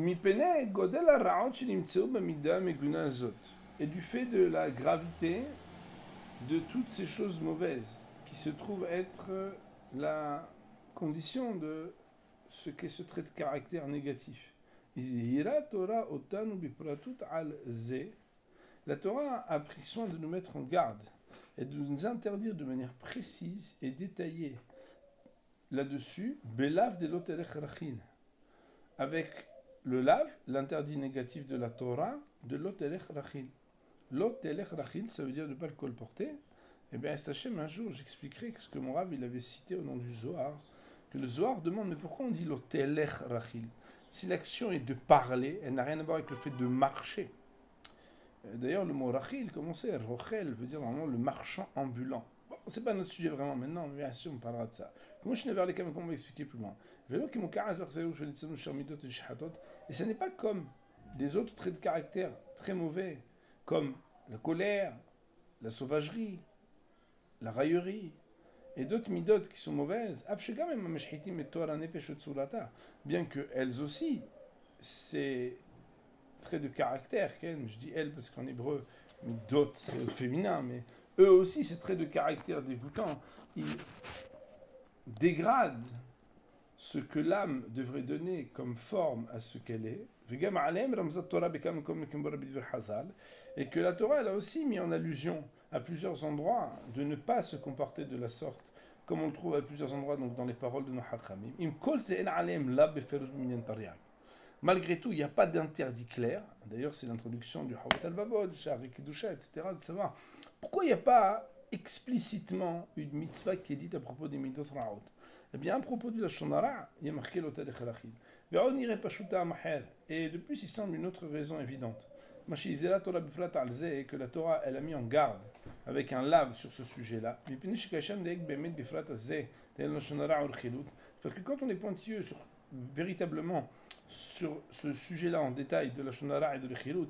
Et du fait de la gravité de toutes ces choses mauvaises qui se trouvent être la condition de ce qu'est ce trait de caractère négatif. La Torah a pris soin de nous mettre en garde et de nous interdire de manière précise et détaillée là-dessus, belav de l'otelech rachin, avec le lav, l'interdit négatif de la Torah, de l'otelech rachin. L'otelech rachin, ça veut dire de ne pas le colporter. Eh bien, Estachem, un jour, j'expliquerai ce que mon Rav il avait cité au nom du Zohar, que le Zohar demande, mais pourquoi on dit l'otelech rachin? Si l'action est de parler, elle n'a rien à voir avec le fait de marcher. D'ailleurs, le mot rachil, comment c'est? Rochel veut dire normalement le marchand ambulant. Bon, c'est pas notre sujet vraiment maintenant, mais bien sûr, on parlera de ça. Comment je n'ai vers les comme on va expliquer plus loin. Et ce n'est pas comme des autres traits de caractère très mauvais, comme la colère, la sauvagerie, la raillerie, et d'autres midot qui sont mauvaises, bien qu'elles aussi, c'est traits de caractère, je dis elle parce qu'en hébreu, midot c'est le féminin, mais eux aussi, ces traits de caractère dégoûtants, ils dégradent ce que l'âme devrait donner comme forme à ce qu'elle est, et que la Torah elle a aussi mis en allusion à plusieurs endroits de ne pas se comporter de la sorte, comme on le trouve à plusieurs endroits donc dans les paroles de nos Hachamim. Malgré tout, il n'y a pas d'interdit clair. D'ailleurs, c'est l'introduction du Havat al-Babod, Sha'ari Kedusha, etc. de savoir pourquoi il n'y a pas explicitement une mitzvah qui est dite à propos des midot ra'ot. Eh bien, à propos du Lashon Hara, il y a marqué l'otel echelachid. Et de plus, il semble une autre raison évidente. Que la Torah, elle a mis en garde avec un lave sur ce sujet-là. Parce que quand on est pointilleux sur, véritablement sur ce sujet-là en détail de la Shonara et de l'Echilut,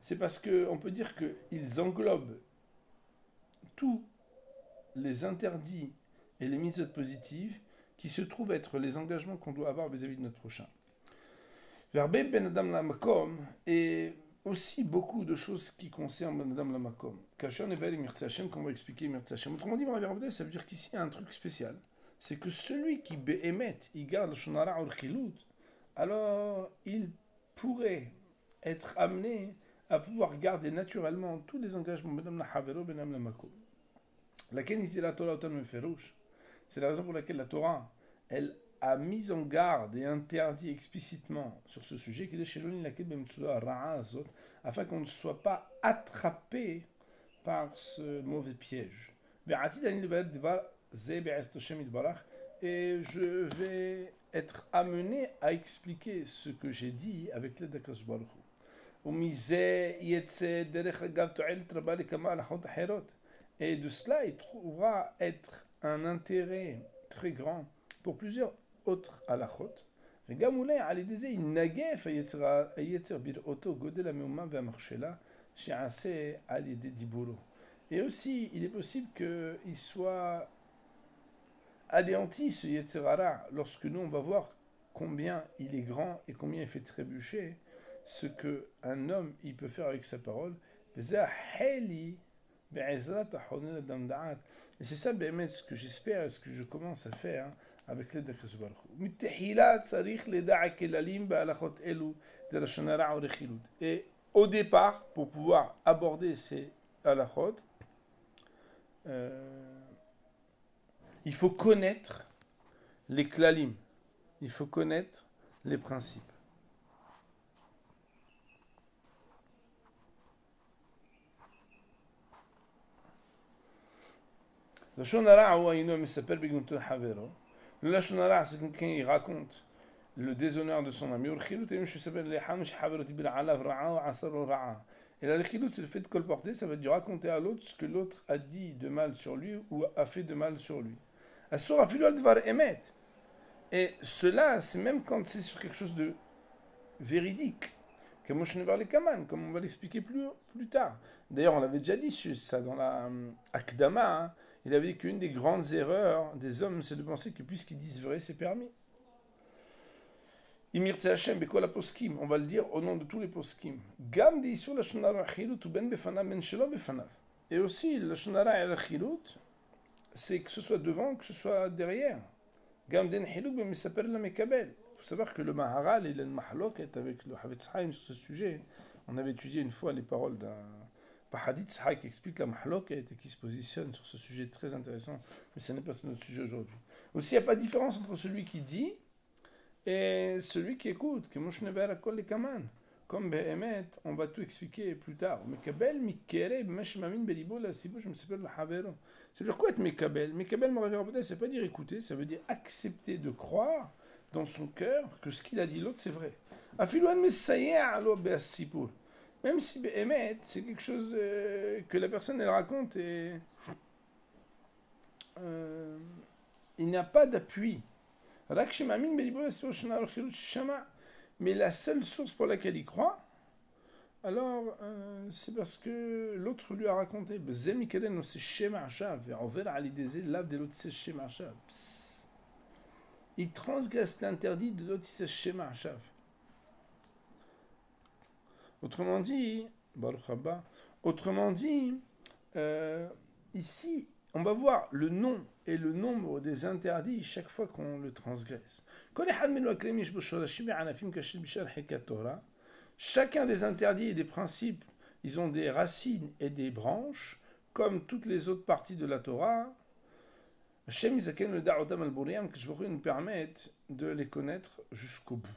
c'est parce qu'on peut dire qu'ils englobent tous les interdits et les mitzvot positives qui se trouvent être les engagements qu'on doit avoir vis-à-vis de notre prochain. Verbem ben adam la makom et aussi beaucoup de choses qui concernent ben adam la makom. Kashan evel mirtz Hashem, qu'on va expliquer mirtz Hashem. Autrement dit, ça veut dire qu'ici il y a un truc spécial. C'est que celui qui béhémet, il garde le shonara ou le chilut, alors il pourrait être amené à pouvoir garder naturellement tous les engagements ben la havero ben la makom. Laquelle ici la Torah autant me ferouche. C'est la raison pour laquelle la Torah, elle a mis en garde et interdit explicitement sur ce sujet afin qu'on ne soit pas attrapé par ce mauvais piège. Et je vais être amené à expliquer ce que j'ai dit avec l'aide d'Akadosh Baruch Hu. Et de cela, il trouvera être un intérêt très grand pour plusieurs autres halachot. Et aussi, il est possible qu'il soit anéanti, ce Yetzirara, lorsque nous, on va voir combien il est grand et combien il fait trébucher ce qu'un homme il peut faire avec sa parole. Et c'est ça, ce que j'espère et ce que je commence à faire avec l'aide d'Akadosh Baruch Hu. Et au départ, pour pouvoir aborder ces halachot, il faut connaître les klalim, il faut connaître les principes. Le Lashon Hara, c'est quelqu'un qui raconte le déshonneur de son ami. Et la lechilut, c'est le fait de colporter, ça veut dire raconter à l'autre ce que l'autre a dit de mal sur lui ou a fait de mal sur lui. Et cela, c'est même quand c'est sur quelque chose de véridique. Comme on va l'expliquer plus tard. D'ailleurs, on l'avait déjà dit ça dans la Akdama. Il avait dit qu'une des grandes erreurs des hommes, c'est de penser que puisqu'ils disent vrai, c'est permis. Imir Hashem, Bekola Poskim, on va le dire au nom de tous les Poskim. Gam di Isur Lashon Hara Chilut ou Ben Befanav Ben Shelo Befanav. Et aussi, le Lashon Hara et la Chilut, c'est que ce soit devant, que ce soit derrière. Gam Den Chiluk Ben Mesaper la Mekabel. Il faut savoir que le Maharal, il a une mahaloket avec le Havetz Haim sur ce sujet. On avait étudié une fois les paroles d'un Hadith qui explique la mahaloket et qui se positionne sur ce sujet très intéressant. Mais ce n'est pas notre sujet aujourd'hui. Aussi, il n'y a pas de différence entre celui qui dit et celui qui écoute, comme Behemet, on va tout expliquer plus tard. C'est-à-dire quoi être Mekabel? Mekabel, c'est pas dire écouter, ça veut dire accepter de croire dans son cœur que ce qu'il a dit l'autre, c'est vrai. Même si Behemet, c'est quelque chose que la personne, elle raconte et il n'y a pas d'appui. Mais la seule source pour laquelle il croit, alors c'est parce que l'autre lui a raconté. Il transgresse l'interdit de l'autre. Autrement dit, ici, on va voir le nom et le nombre des interdits chaque fois qu'on le transgresse. Chacun des interdits et des principes, ils ont des racines et des branches, comme toutes les autres parties de la Torah. Hashem Yizaken le Da'otam al-Buriyam, que je nous permettre de les connaître jusqu'au bout.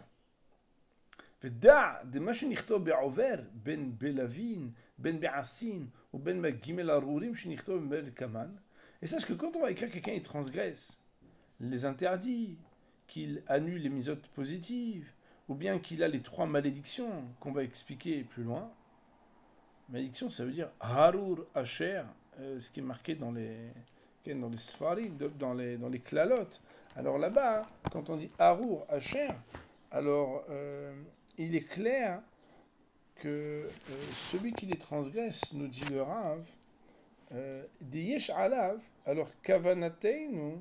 ודע דמה שנכתוב בעובר בין בלווין, בין בעשין ובין בגימל ארורים שנכתוב בקמן. Et sache que quand on va écrire quelqu'un, il transgresse les interdits, qu'il annule les misotes positives, ou bien qu'il a les 3 malédictions qu'on va expliquer plus loin. Malédiction, ça veut dire harur asher, ce qui est marqué dans les sfarim, dans les klalotes. Alors là-bas, quand on dit harur asher, alors il est clair que celui qui les transgresse, nous dit le Rav, des yesh alav, alors kavanateinu,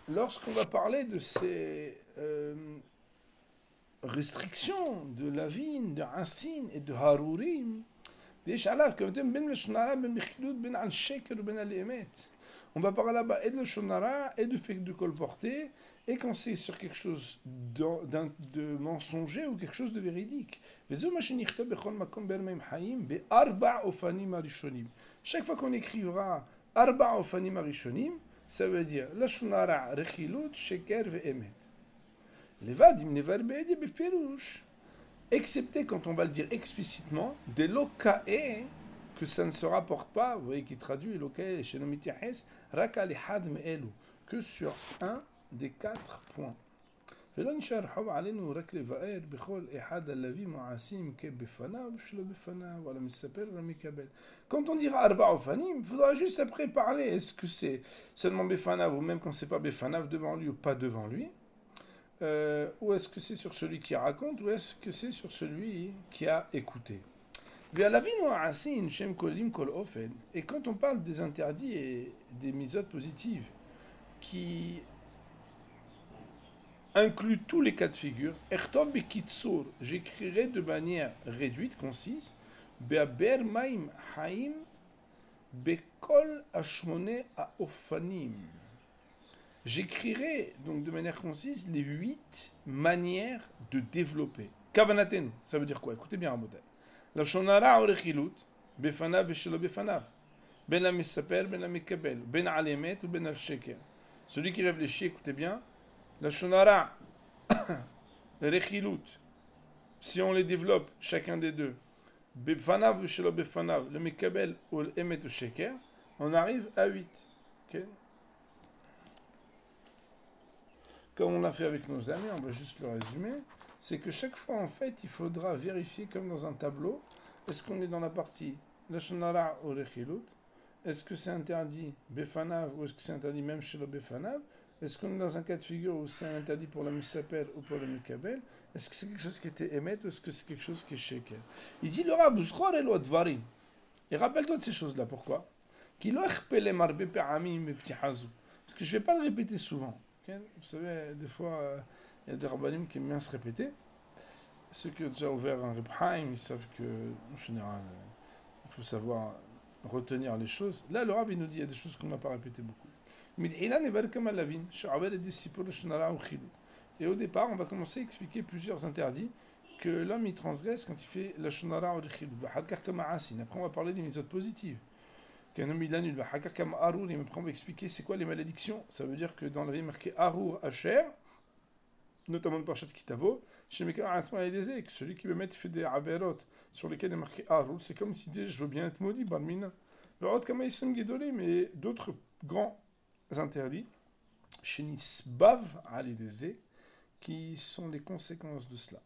lorsqu'on va parler de ces restrictions de Lavin, de Hassin et de Harurim, on va parler là-bas et de Shonara et du fait de colporter, et quand c'est sur quelque chose de mensonger ou quelque chose de véridique. Chaque fois qu'on écrira Arba Ofanim Arishonim, ça veut dire la Shonara Rechilut, Sheker ve'emet. Excepté quand on va le dire explicitement, des lokae, que ça ne se rapporte pas, vous voyez qui traduit lokae, que sur un des 4 points. Quand on dira Arba Ofanim, il faudra juste après parler, est-ce que c'est seulement Befanav, ou même quand c'est pas Befanav, devant lui ou pas devant lui. Ou est-ce que c'est sur celui qui raconte, ou est-ce que c'est sur celui qui a écouté. Et quand on parle des interdits et des misotes positives, qui incluent tous les cas de figure, j'écrirai de manière réduite, concise, Be'aber maim haim bekol ashmone aofanim. J'écrirai donc de manière concise les 8 manières de développer. Kavanaten, ça veut dire quoi? Écoutez bien, Rabotai. La shonara orechilut, befanav veshelo befanav, ben la misaper, ben la mikabel, ben alemet ou ben al sheker. Celui qui réfléchit, écoutez bien. La shonara, rechilut, si on les développe, chacun des deux, befanav veshelo befanav, le mikabel ou l'emet ou sheker, on arrive à 8. Okay? Comme on l'a fait avec nos amis, on va juste le résumer, c'est que chaque fois, en fait, il faudra vérifier, comme dans un tableau, est-ce qu'on est dans la partie Lashonara ou Rechilut, est-ce que c'est interdit Befanav, ou est-ce que c'est interdit même chez le Befanav, Est-ce qu'on est dans un cas de figure où c'est interdit pour la Messaper ou pour le Mekabel? Est-ce que c'est quelque chose qui était émet ou est-ce que c'est quelque chose qui est shekel? Il dit le Rab, et rappelle-toi de ces choses-là, pourquoi? Parce que je ne vais pas le répéter souvent. Okay? Vous savez, des fois, il y a des rabbanim qui aiment bien se répéter. Ceux qui ont déjà ouvert un Reb Haim, ils savent que, en général, il faut savoir retenir les choses. Là, le Rab, il nous dit, il y a des choses qu'on n'a pas répétées beaucoup. Et au départ, on va commencer à expliquer plusieurs interdits que l'homme il transgresse quand il fait la shonara ou le chilou. Après, on va parler des mitzvot positives. Qu'un homme il annule. Après, on va expliquer c'est quoi les malédictions. Ça veut dire que dans la vie marqué Arur Asher, notamment de Parashat Kitavo, chez Mekar Asma et des que celui qui veut mettre fait des averot sur lesquels il est marqué Arur, c'est comme s'il disait je veux bien être maudit, Barmina. Mais d'autres grands interdits, chez Nisbav Alideze, qui sont les conséquences de cela.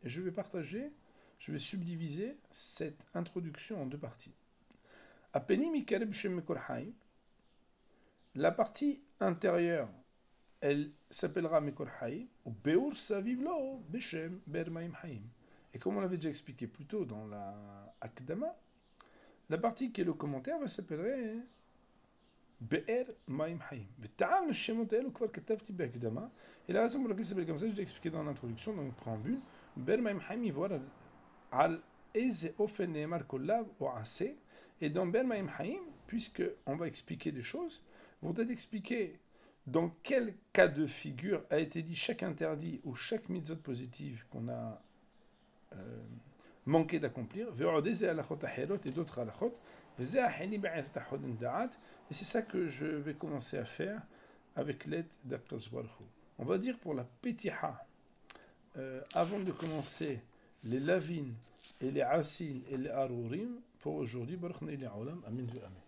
Et je vais subdiviser cette introduction en deux parties. La partie intérieure, elle s'appellera Mekor Haïm, ou Beur Savivlo, Beshem, Ber Maim Haïm. Et comme on l'avait déjà expliqué plus tôt dans la Akdama, la partie qui est le commentaire va s'appeler Be'er Maim Haïm. Et la raison pour laquelle ça s'appelle comme ça, je l'ai expliqué dans l'introduction, dans le préambule. Be'er Maim Haïm, il voit al Eze Ofen Neemar Kollav ou Assez. Et dans Be'er Maim Haïm, puisqu'on va expliquer des choses, vont être expliquer dans quel cas de figure a été dit chaque interdit ou chaque mitzvot positive qu'on a manqué d'accomplir, et d'autres halachot, et c'est ça que je vais commencer à faire avec l'aide d'Akadosh Baruch Hu. On va dire pour la Petiha, avant de commencer les lavines et les assin et les arurim, pour aujourd'hui, Baruch Ne'li Olam, Amin ve Amin.